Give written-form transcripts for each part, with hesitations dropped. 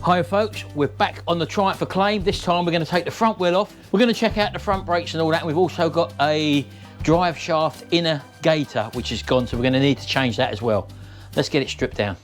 Hi folks, we're back on the Triumph Acclaim. This time we're going to take the front wheel off. We're going to check out the front brakes and all that. And we've also got a drive shaft inner gator which is gone, so we're going to need to change that as well. Let's get it stripped down.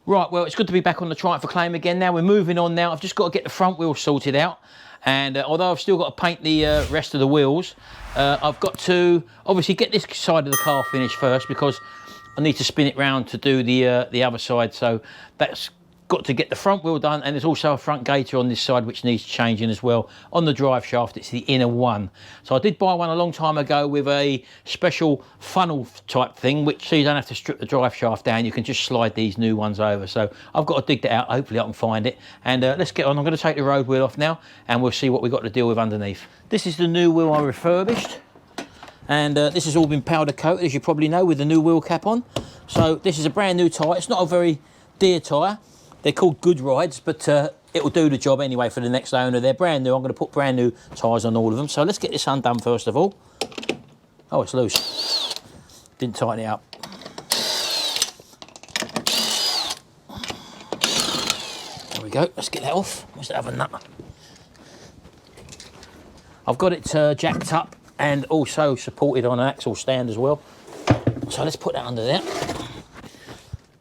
Right, well, it's good to be back on the Triumph Acclaim again now. We're moving on now. I've just got to get the front wheel sorted out. And although I've still got to paint the rest of the wheels, I've got to obviously get this side of the car finished first because I need to spin it round to do the other side. So that's got to get the front wheel done, and there's also a front gator on this side which needs changing as well. On the drive shaft, it's the inner one. So I did buy one a long time ago with a special funnel type thing, which so you don't have to strip the drive shaft down, you can just slide these new ones over. So I've got to dig that out, hopefully I can find it. And let's get on. I'm going to take the road wheel off now and we'll see what we've got to deal with underneath. This is the new wheel I refurbished, and this has all been powder coated, as you probably know, with the new wheel cap on. So this is a brand new tyre. It's not a very dear tyre. They're called Good Rides, but it'll do the job anyway for the next owner. They're brand new. I'm going to put brand new tyres on all of them. So let's get this undone first of all. Oh, it's loose. Didn't tighten it up. There we go. Let's get that off. Where's the other nut? I've got it jacked up and also supported on an axle stand as well. So let's put that under there.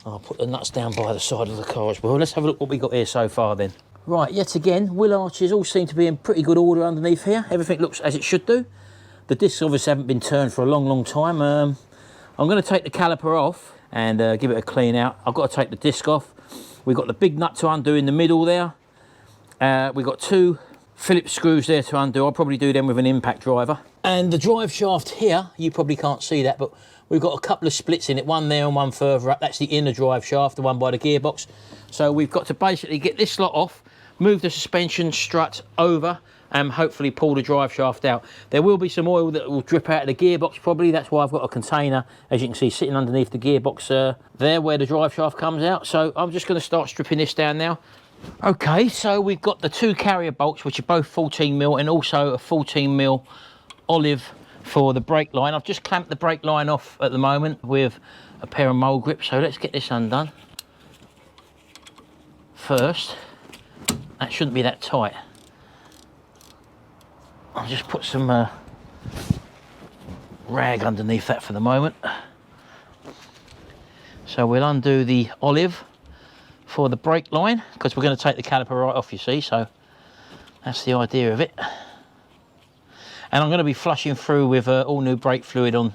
I'll put the nuts down by the side of the car as well. Let's have a look what we got here so far then. Right, yet again, wheel arches all seem to be in pretty good order underneath here. Everything looks as it should do. The discs obviously haven't been turned for a long, long time. I'm going to take the caliper off and give it a clean out. I've got to take the disc off. We've got the big nut to undo in the middle there. We've got two Phillips screws there to undo. I'll probably do them with an impact driver. And the drive shaft here, you probably can't see that, but we've got a couple of splits in it, one there and one further up. That's the inner drive shaft, the one by the gearbox. So we've got to basically get this lot off, move the suspension strut over, and hopefully pull the drive shaft out. There will be some oil that will drip out of the gearbox probably. That's why I've got a container, as you can see, sitting underneath the gearbox there where the drive shaft comes out. So I'm just going to start stripping this down now. Okay, so we've got the two carrier bolts, which are both 14mm, and also a 14mm olive for the brake line. I've just clamped the brake line off at the moment with a pair of mole grips, so let's get this undone first. That shouldn't be that tight. I'll just put some rag underneath that for the moment. So we'll undo the olive for the brake line because we're going to take the caliper right off, you see, so that's the idea of it. And I'm going to be flushing through with all new brake fluid on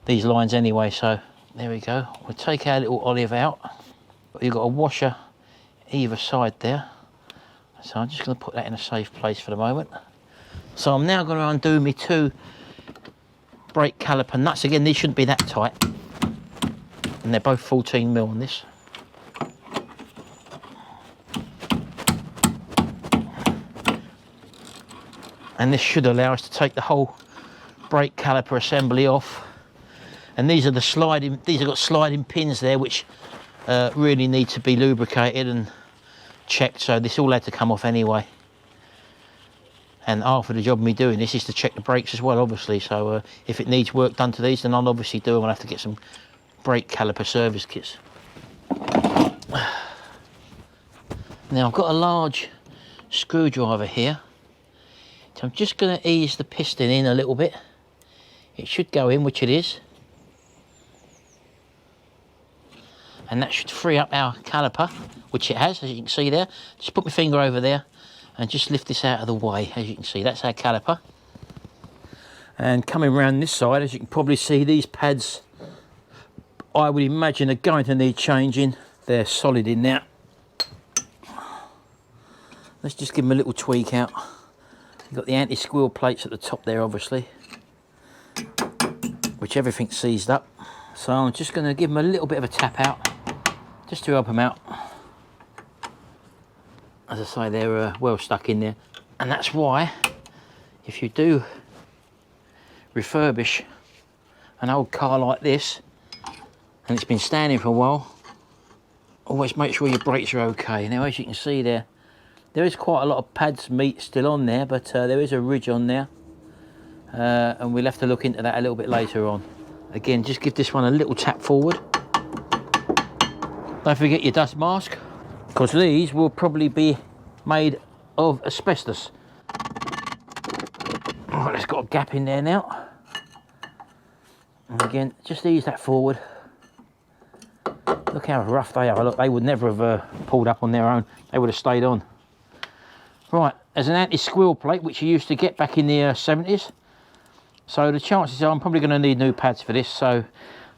these lines anyway, so there we go. We'll take our little olive out. You've got a washer either side there, so I'm just going to put that in a safe place for the moment. So I'm now going to undo my two brake caliper nuts. Again, these shouldn't be that tight, and they're both 14mm on this. And this should allow us to take the whole brake caliper assembly off. And these are the sliding, these have got sliding pins there which really need to be lubricated and checked, so this all had to come off anyway. And half of the job of me doing this is to check the brakes as well, obviously, so if it needs work done to these, then I'll obviously do them. I'll have to get some brake caliper service kits. Now I've got a large screwdriver here. So I'm just going to ease the piston in a little bit. It should go in, which it is. And that should free up our caliper, which it has, as you can see there. Just put my finger over there and just lift this out of the way. As you can see, that's our caliper. And coming around this side, as you can probably see, these pads, I would imagine, are going to need changing. They're solid in there. Let's just give them a little tweak out. You've got the anti-squeal plates at the top there, obviously, which everything's seized up. So I'm just going to give them a little bit of a tap out, just to help them out. As I say, they're well stuck in there. And that's why, if you do refurbish an old car like this, and it's been standing for a while, always make sure your brakes are okay. Now, as you can see there is quite a lot of pads meat still on there, but there is a ridge on there, and we'll have to look into that a little bit later on. Again, just give this one a little tap forward. Don't forget your dust mask, because these will probably be made of asbestos. Right, it's got a gap in there now. And again, just ease that forward. Look how rough they are. Look, they would never have pulled up on their own. They would have stayed on. Right, there's an anti-squeal plate, which you used to get back in the 70s. So the chances are I'm probably going to need new pads for this, so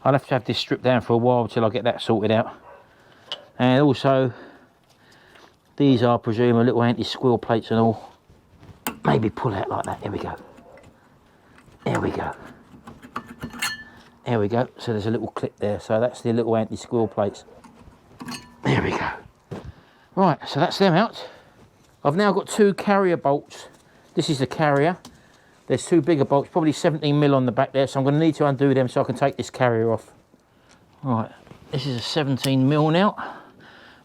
I'll have to have this stripped down for a while till I get that sorted out. And also, these are, I presume, a little anti-squeal plates and all. Maybe pull out like that. There we go. There we go. There we go. So there's a little clip there. So that's the little anti-squeal plates. There we go. Right, so that's them out. I've now got 2 carrier bolts. This is the carrier. There's 2 bigger bolts, probably 17mm on the back there, so I'm going to need to undo them so I can take this carrier off. Right, this is a 17mm now.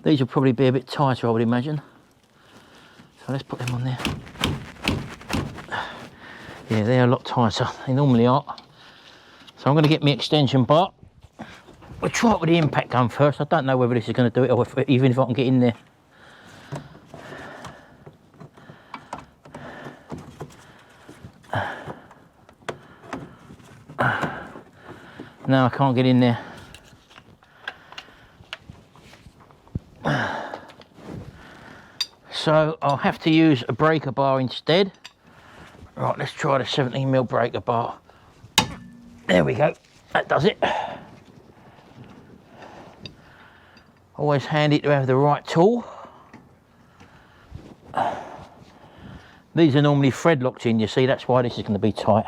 These will probably be a bit tighter, I would imagine. So let's put them on there. Yeah, they're a lot tighter. They normally are. So I'm going to get my extension bar. We'll try it with the impact gun first. I don't know whether this is going to do it, or even if I can get in there. No, I can't get in there. So I'll have to use a breaker bar instead. Right, let's try the 17mm breaker bar. There we go, that does it. Always handy to have the right tool. These are normally thread locked in, you see, that's why this is going to be tight.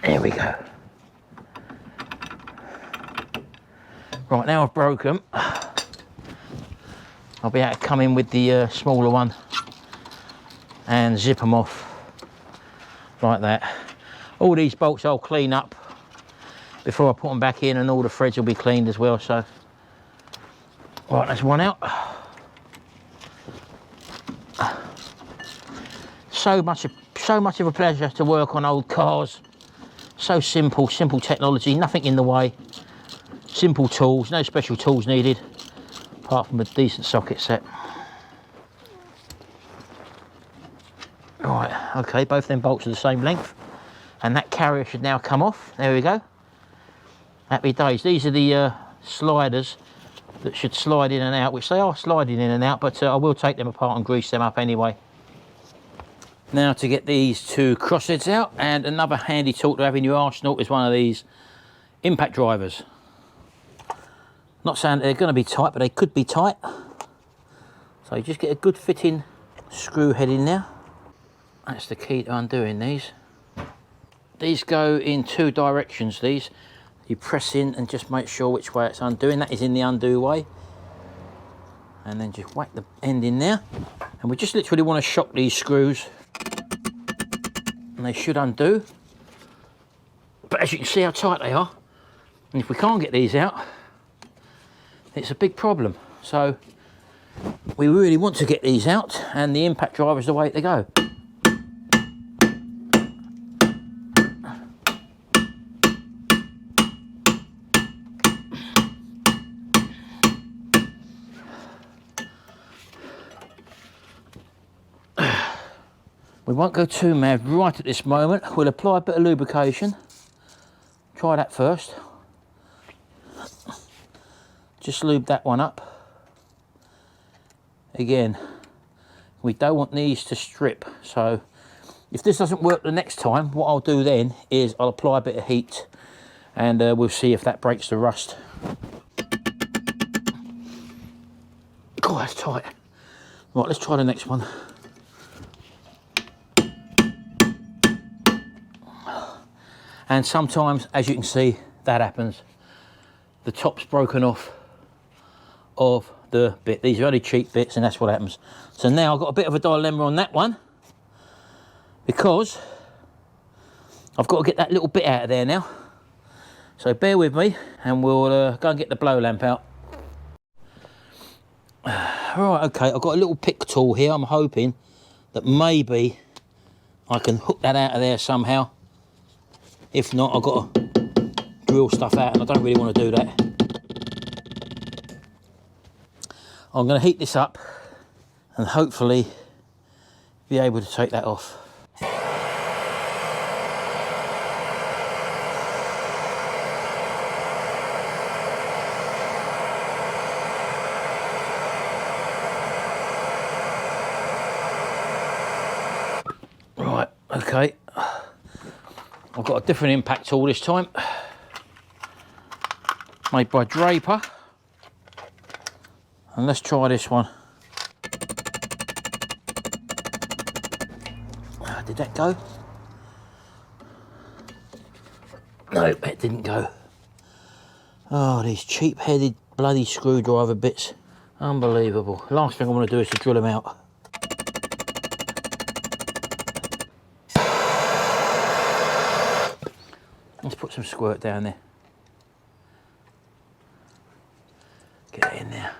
There we go. Right, now I've broke them, I'll be able to come in with the smaller one and zip them off like that. All these bolts I'll clean up before I put them back in, and all the threads will be cleaned as well. So, right, that's one out. So much of a pleasure to work on old cars. So simple technology, nothing in the way. Simple tools, no special tools needed, apart from a decent socket set. Right, okay, both them bolts are the same length, and that carrier should now come off. There we go. Happy days. These are the sliders that should slide in and out, which they are sliding in and out, but I will take them apart and grease them up anyway. Now to get these 2 crossheads out, and another handy tool to have in your arsenal is one of these impact drivers. Not saying they're going to be tight, but they could be tight. So you just get a good fitting screw head in there. That's the key to undoing these. These go in 2 directions, these. You press in and just make sure which way it's undoing. That is in the undo way. And then just whack the end in there. And we just literally want to shock these screws, and they should undo. But as you can see how tight they are, and if we can't get these out, it's a big problem. So we really want to get these out, and the impact driver is the way to go. We won't go too mad right at this moment. We'll apply a bit of lubrication. Try that first. Just lube that one up. Again, we don't want these to strip, so if this doesn't work the next time, what I'll do then is I'll apply a bit of heat, and we'll see if that breaks the rust. Oh, that's tight. Right, let's try the next one. And sometimes, as you can see, that happens. The top's broken off of the bit. These are only cheap bits, and that's what happens. So now I've got a bit of a dilemma on that one, because I've got to get that little bit out of there now. So bear with me, and we'll go and get the blow lamp out. Right, okay, I've got a little pick tool here. I'm hoping that maybe I can hook that out of there somehow. If not, I've got to drill stuff out, and I don't really want to do that. I'm going to heat this up and hopefully be able to take that off. Right, okay. I've got a different impact tool this time, made by Draper, and let's try this one. Did that go? No, it didn't go. Oh, these cheap-headed bloody screwdriver bits. Unbelievable. Last thing I want to do is to drill them out. Let's put some squirt down there. Get it in there.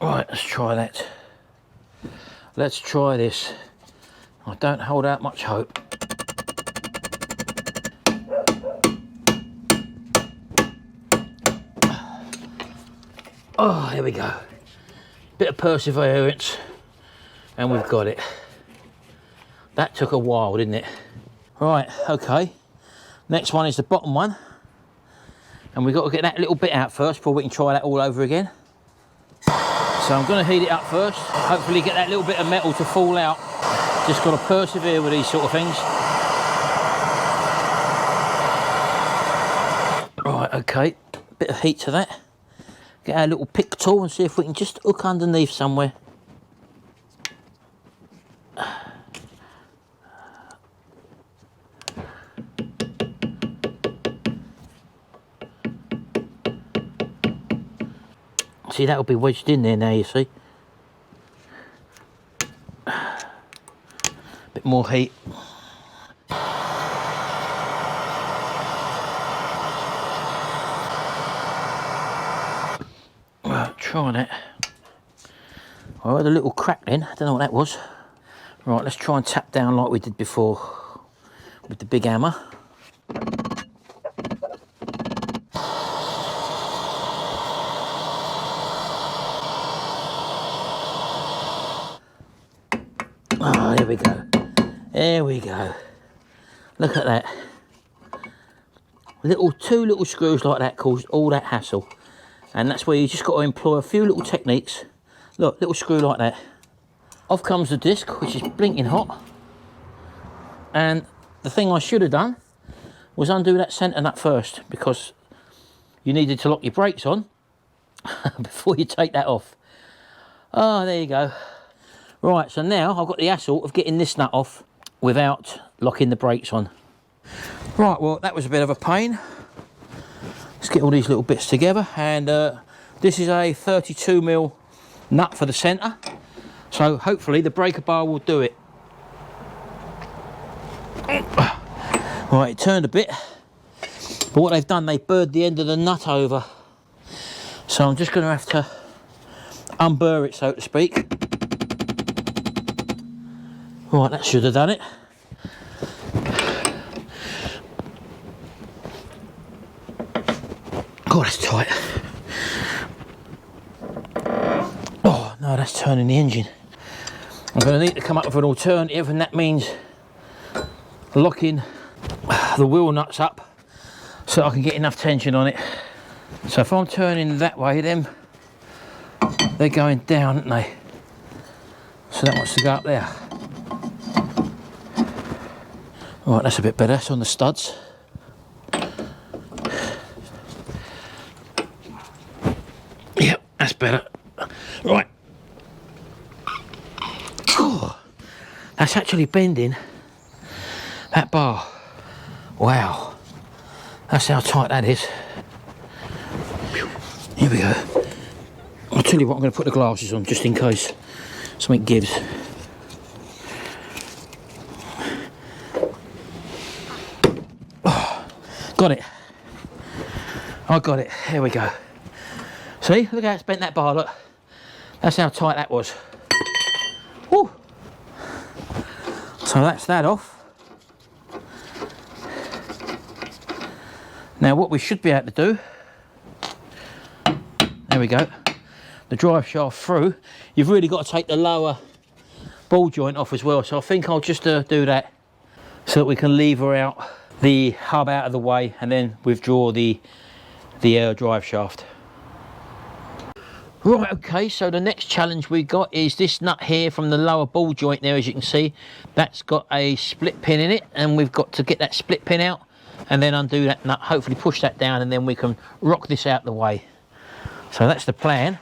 Right, let's try that. Let's try this. I don't hold out much hope. Oh, here we go. Bit of perseverance, and we've got it. That took a while, didn't it? Right, okay. Next one is the bottom one. And we've got to get that little bit out first before we can try that all over again. So I'm going to heat it up first. Hopefully get that little bit of metal to fall out. Just got to persevere with these sort of things. Right, okay. Bit of heat to that. Get our little pick tool and see if we can just hook underneath somewhere. See, that'll be wedged in there now, you see. Bit more heat. Right, try that. I heard a little crackling, I don't know what that was. Right, let's try and tap down like we did before with the big hammer. Oh, there we go. There we go. Look at that. Two little screws like that caused all that hassle. And that's where you just got to employ a few little techniques. Look, little screw like that. Off comes the disc, which is blinking hot. And the thing I should have done was undo that centre nut first, because you needed to lock your brakes on before you take that off. Oh, there you go. Right, so now I've got the hassle of getting this nut off without locking the brakes on. Right, well, that was a bit of a pain. Let's get all these little bits together, and this is a 32mm nut for the centre, so hopefully the breaker bar will do it. Right, it turned a bit, but what they've done, they burred the end of the nut over, so I'm just going to have to unburr it, so to speak. Right, that should have done it. God, that's tight. Oh, no, that's turning the engine. I'm going to need to come up with an alternative, and that means locking the wheel nuts up so I can get enough tension on it. So if I'm turning that way, then they're going down, aren't they? So that wants to go up there. Right, that's a bit better. It's on the studs. Yep, that's better. Right. Oh, that's actually bending that bar. Wow. That's how tight that is. Here we go. I'll tell you what, I'm going to put the glasses on just in case. something gives. Oh, got it. I got it. Here we go. See, look how it's bent that bar, look. That's how tight that was. Woo. So that's that off. Now what we should be able to do, there we go, the drive shaft through. You've really got to take the lower ball joint off as well, so I think I'll just do that so that we can lever out the hub out of the way and then withdraw the drive shaft. Right, okay, so the next challenge we got is this nut here from the lower ball joint there. As you can see, that's got a split pin in it, and we've got to get that split pin out and then undo that nut, hopefully push that down, and then we can rock this out the way. So that's the plan.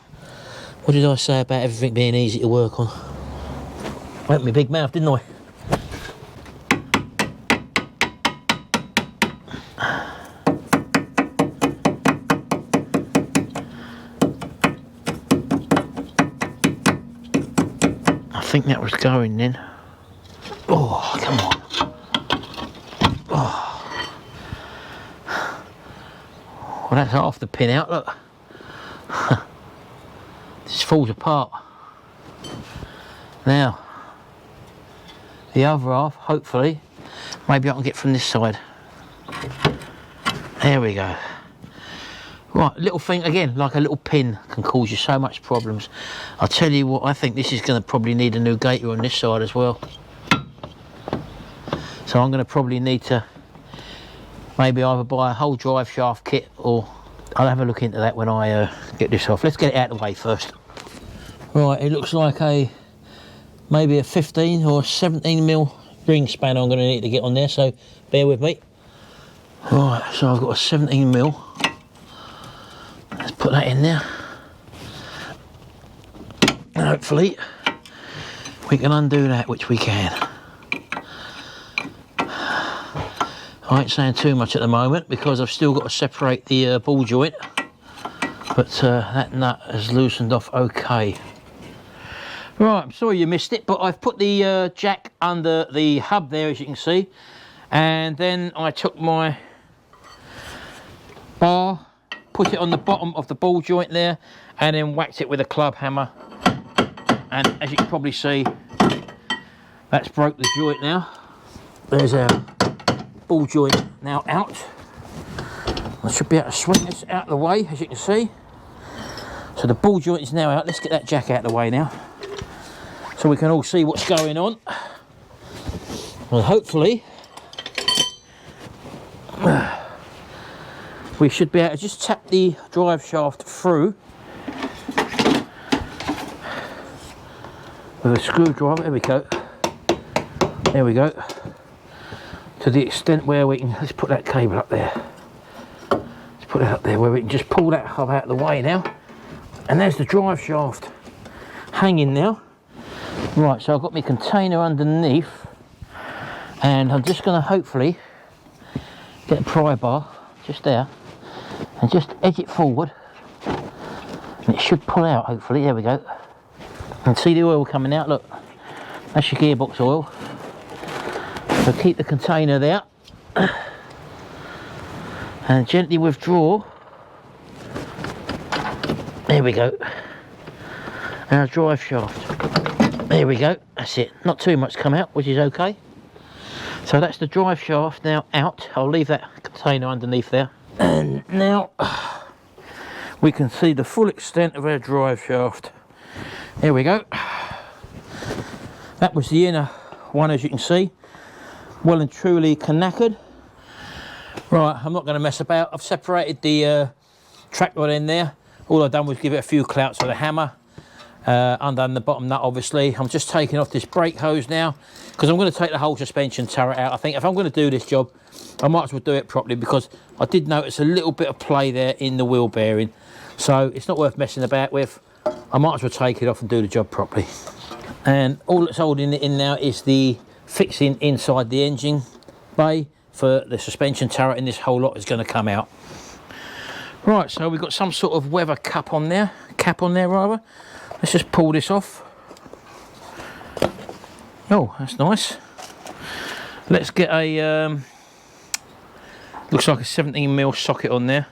What did I say about everything being easy to work on? I opened my big mouth, didn't I? I think that was going then. Oh, come on. Oh. Well, that's half the pin out, look. This falls apart. Now, the other half, hopefully, maybe I can get from this side. There we go. Right, little thing, again, like a little pin can cause you so much problems. I'll tell you what, I think this is going to probably need a new gaiter on this side as well. So I'm going to probably need to maybe either buy a whole drive shaft kit, or I'll have a look into that when I get this off. Let's get it out of the way first. Right, it looks like maybe a 15 or 17mm ring spanner I'm going to need to get on there, so bear with me. Right, so I've got a 17mm. Let's put that in there. And hopefully we can undo that, which we can. I ain't saying too much at the moment because I've still got to separate the ball joint, but that nut has loosened off okay. Right, I'm sorry you missed it, but I've put the jack under the hub there, as you can see, and then I took my bar, put it on the bottom of the ball joint there, and then whacked it with a club hammer, and as you can probably see, that's broke the joint now. There's our ball joint now out. I should be able to swing this out of the way, as you can see. So the ball joint is now out. Let's get that jack out of the way now, so we can all see what's going on. And hopefully we should be able to just tap the drive shaft through with a screwdriver. There we go. There we go. To the extent where we can, let's put that cable up there. Let's put that up there where we can just pull that hub out of the way now. And there's the drive shaft hanging now. Right, so I've got my container underneath, and I'm just going to hopefully get a pry bar just there and just edge it forward, and it should pull out hopefully. There we go. And see the oil coming out, look, that's your gearbox oil. So keep the container there and gently withdraw. There we go. Our drive shaft. There we go. That's it. Not too much come out, which is okay. So that's the drive shaft now out. I'll leave that container underneath there. And now we can see the full extent of our drive shaft. There we go. That was the inner one, as you can see. Well and truly knackered. Right, I'm not going to mess about. I've separated the track rod in there. All I've done was give it a few clouts with a hammer, undone the bottom nut obviously. I'm just taking off this brake hose now because I'm going to take the whole suspension turret out. I think if I'm going to do this job, I might as well do it properly, because I did notice a little bit of play there in the wheel bearing. So it's not worth messing about with. I might as well take it off and do the job properly. And all that's holding it in now is the fixing inside the engine bay for the suspension turret, and this whole lot is going to come out. Right, so we've got some sort of weather cap on there rather. Let's just pull this off. Oh, that's nice. Let's get a, looks like a 17mm socket on there.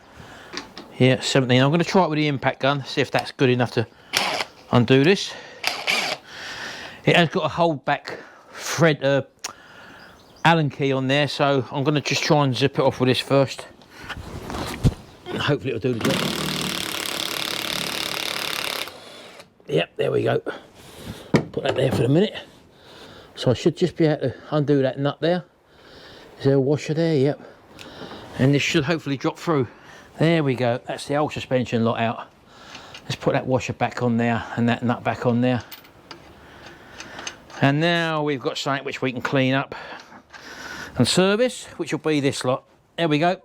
Yeah, 17. I'm going to try it with the impact gun, see if that's good enough to undo this. It has got a hold back thread, Allen key on there, so I'm going to just try and zip it off with this first. Hopefully it'll do the job. Yep, there we go. Put that there for a minute. So I should just be able to undo that nut there. Is there a washer there? Yep. And this should hopefully drop through. There we go. That's the old suspension lot out. Let's put that washer back on there and that nut back on there. And now we've got something which we can clean up and service, which will be this lot. There we go.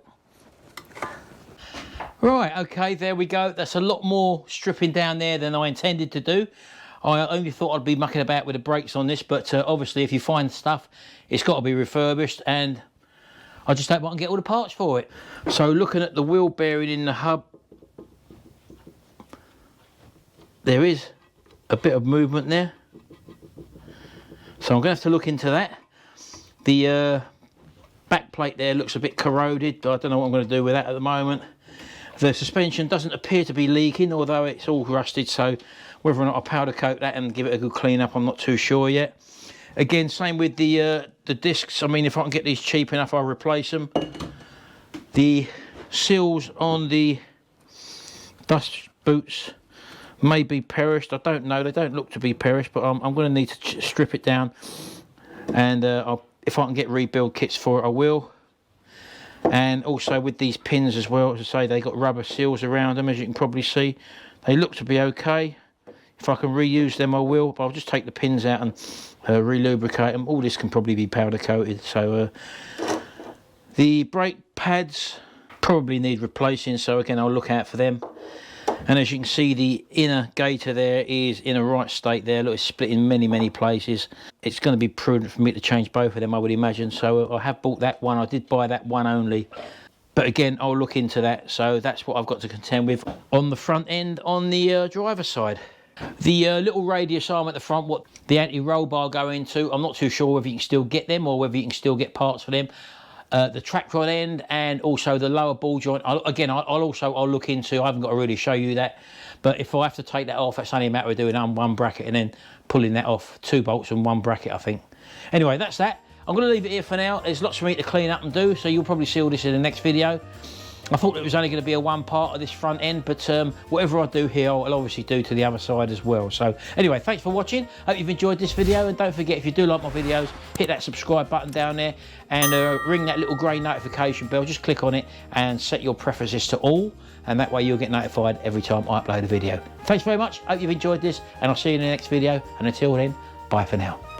Right, okay, there we go. That's a lot more stripping down there than I intended to do. I only thought I'd be mucking about with the brakes on this, but obviously if you find stuff, it's got to be refurbished, and I just hope I can get all the parts for it. So looking at the wheel bearing in the hub, there is a bit of movement there. So I'm going to have to look into that. The back plate there looks a bit corroded. I don't know what I'm going to do with that at the moment. The suspension doesn't appear to be leaking, although it's all rusted, so whether or not I powder coat that and give it a good clean up, I'm not too sure yet. Again, same with the discs. I mean, if I can get these cheap enough, I'll replace them. The seals on the dust boots may be perished. I don't know. They don't look to be perished, but I'm going to need to strip it down. And if I can get rebuild kits for it, I will. And also with these pins as well, as I say, they got rubber seals around them, as you can probably see. They look to be okay. If I can reuse them, I will, but I'll just take the pins out and re-lubricate them. All this can probably be powder coated. So the brake pads probably need replacing, so again, I'll look out for them. And as you can see, the inner gaiter there is in a right state there. Look, it's split in many, many places. It's going to be prudent for me to change both of them, I would imagine. So I have bought that one. I did buy that one only. But again, I'll look into that. So that's what I've got to contend with on the front end on the driver's side. The little radius arm at the front, what the anti-roll bar go into, I'm not too sure whether you can still get them or whether you can still get parts for them. The track rod end and also the lower ball joint. I'll look into. I haven't got to really show you that, but if I have to take that off, it's only a matter of doing one bracket and then pulling that off. 2 bolts and 1 bracket, I think. Anyway, that's that. I'm going to leave it here for now. There's lots for me to clean up and do, so you'll probably see all this in the next video. I thought it was only going to be a one part of this front end, but whatever I do here, I'll obviously do to the other side as well. So anyway, thanks for watching. Hope you've enjoyed this video, and don't forget, if you do like my videos, hit that subscribe button down there and ring that little grey notification bell. Just click on it and set your preferences to all, and that way you'll get notified every time I upload a video. Thanks very much. Hope you've enjoyed this, and I'll see you in the next video. And until then, bye for now.